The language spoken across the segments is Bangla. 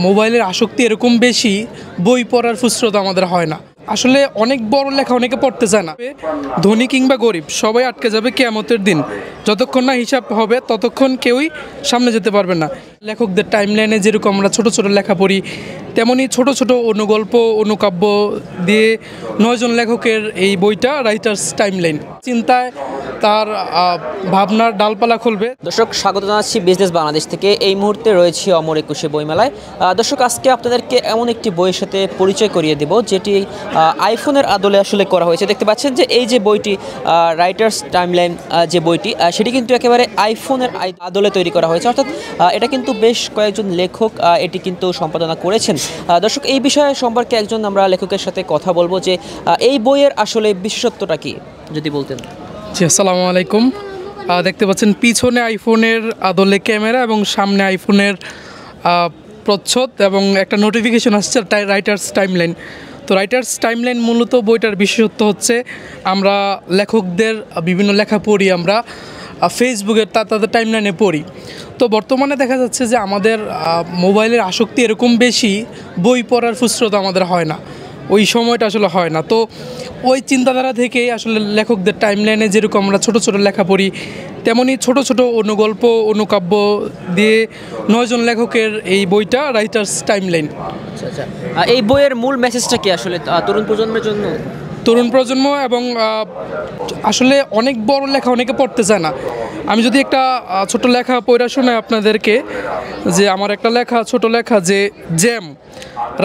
মোবাইলের আসক্তি এরকম বেশি, বই পড়ার ফুসরত আমাদের হয় না। আসলে অনেক বড় লেখা অনেকে পড়তে চায় না। ধনী কিংবা গরিব সবাই আটকে যাবে কিয়ামতের দিন। যতক্ষণ না হিসাব হবে ততক্ষণ কেউই সামনে যেতে পারবে না। লেখকদের টাইমলাইনে যেরকম আমরা ছোট ছোট লেখা পড়ি, তেমনি ছোট ছোট অনুগল্প অনুকাব্য দিয়ে 9 জন লেখকের এই বইটা রাইটার্স টাইমলাইন। চিন্তায় তার ভাবনার ডালপালা খুলবে। দর্শক, স্বাগত জানাচ্ছি বিজনেস বাংলাদেশ থেকে। এই মুহূর্তে রয়েছি অমর একুশে বইমেলায়। দর্শক, আজকে আপনাদেরকে এমন একটি বইয়ের সাথে পরিচয় করিয়ে দেব যেটি আইফোনের আদলে আসলে করা হয়েছে। দেখতে পাচ্ছেন যে এই যে বইটি রাইটার্স টাইমলাইন যে বইটি সেটি কিন্তু একেবারে আইফোনের আদলে তৈরি করা হয়েছে, অর্থাৎ এটা কিন্তু বেশ কয়েকজন লেখক এটি কিন্তু সম্পাদনা করেছেন। দর্শক, এই বিষয়ে সম্পর্কে একজন আমরা লেখকের সাথে কথা বলবো যে এই বইয়ের আসলে বিশেষত্বটা কি যদি বলতেন। জি, আসসালামু আলাইকুম। দেখতে পাচ্ছেন পিছনে আইফোনের আদলে ক্যামেরা এবং সামনে আইফোনের প্রচ্ছদ এবং একটা নোটিফিকেশন আসছে রাইটার্স টাইমলাইন। তো রাইটার্স টাইমলাইন মূলত বইটার বিশেষত্ব হচ্ছে আমরা লেখকদের বিভিন্ন লেখা পড়ি, আমরা ফেসবুকের তাদের টাইমলাইনে পড়ি। তো বর্তমানে দেখা যাচ্ছে যে আমাদের মোবাইলের আসক্তি এরকম বেশি, বই পড়ার ফুসরত আমাদের হয় না, ওই সময়টা আসলে হয় না। তো ওই চিন্তাধারা থেকেই আসলে লেখকদের টাইমলাইনে যেরকম আমরা ছোট ছোট লেখা পড়ি, তেমনি ছোট ছোট অনুগল্প অনুকাব্য দিয়ে 9 জন লেখকের এই বইটা রাইটার্স টাইমলাইন। আচ্ছা, এই বইয়ের মূল মেসেজটা কি আসলে তরুণ প্রজন্মের জন্য? তরুণ প্রজন্ম এবং আসলে অনেক বড় লেখা অনেকে পড়তে চায় না। আমি যদি একটা ছোট লেখা পড়া শোনাই আপনাদেরকে, যে আমার একটা লেখা ছোট লেখা যে জ্যাম,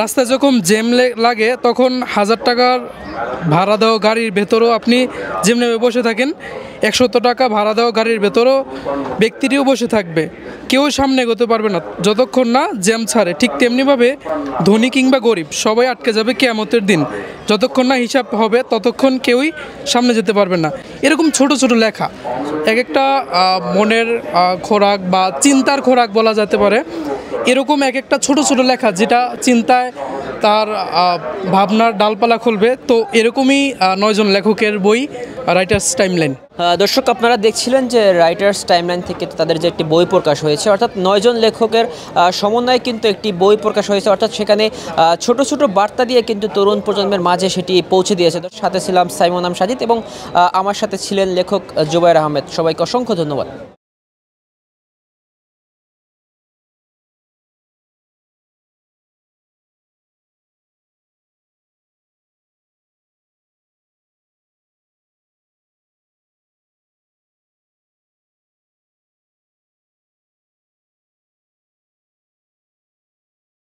রাস্তায় যখন জ্যাম লাগে তখন 1000 টাকার ভাড়া দেওয়া গাড়ির ভেতরও আপনি জ্যাম নেমে বসে থাকেন, 100 টাকা ভাড়া দেওয়া গাড়ির ভেতরও ব্যক্তিটিও বসে থাকবে, কেউ সামনে এগোতে পারবে না যতক্ষণ না জ্যাম ছাড়ে। ঠিক তেমনিভাবে ধনী কিংবা গরিব সবাই আটকে যাবে কিয়ামতের দিন। যতক্ষণ না হিসাব হবে ততক্ষণ কেউই সামনে যেতে পারবে না। এরকম ছোট ছোট লেখা এক একটা মনের খোরাক বা চিন্তার খোরাক বলা যেতে পারে। এরকম এক একটা ছোট ছোট লেখা যেটা চিন্তায় তার ভাবনার ডালপালা খুলবে। তো এরকমই 9 জন লেখকের বই রাইটার্স টাইমলাইন। দর্শক, আপনারা দেখছিলেন যে রাইটার্স টাইমলাইন থেকে তাদের যে একটি বই প্রকাশ হয়েছে, অর্থাৎ 9 জন লেখকের সমন্বয়ে কিন্তু একটি বই প্রকাশ হয়েছে, অর্থাৎ সেখানে ছোট ছোট বার্তা দিয়ে কিন্তু তরুণ প্রজন্মের মাঝে সেটি পৌঁছে দিয়েছে। সাথে ছিলাম সাইমন আম সাজিদ এবং আমার সাথে ছিলেন লেখক জুবায়ের আহমেদ। সবাইকে অসংখ্য ধন্যবাদ।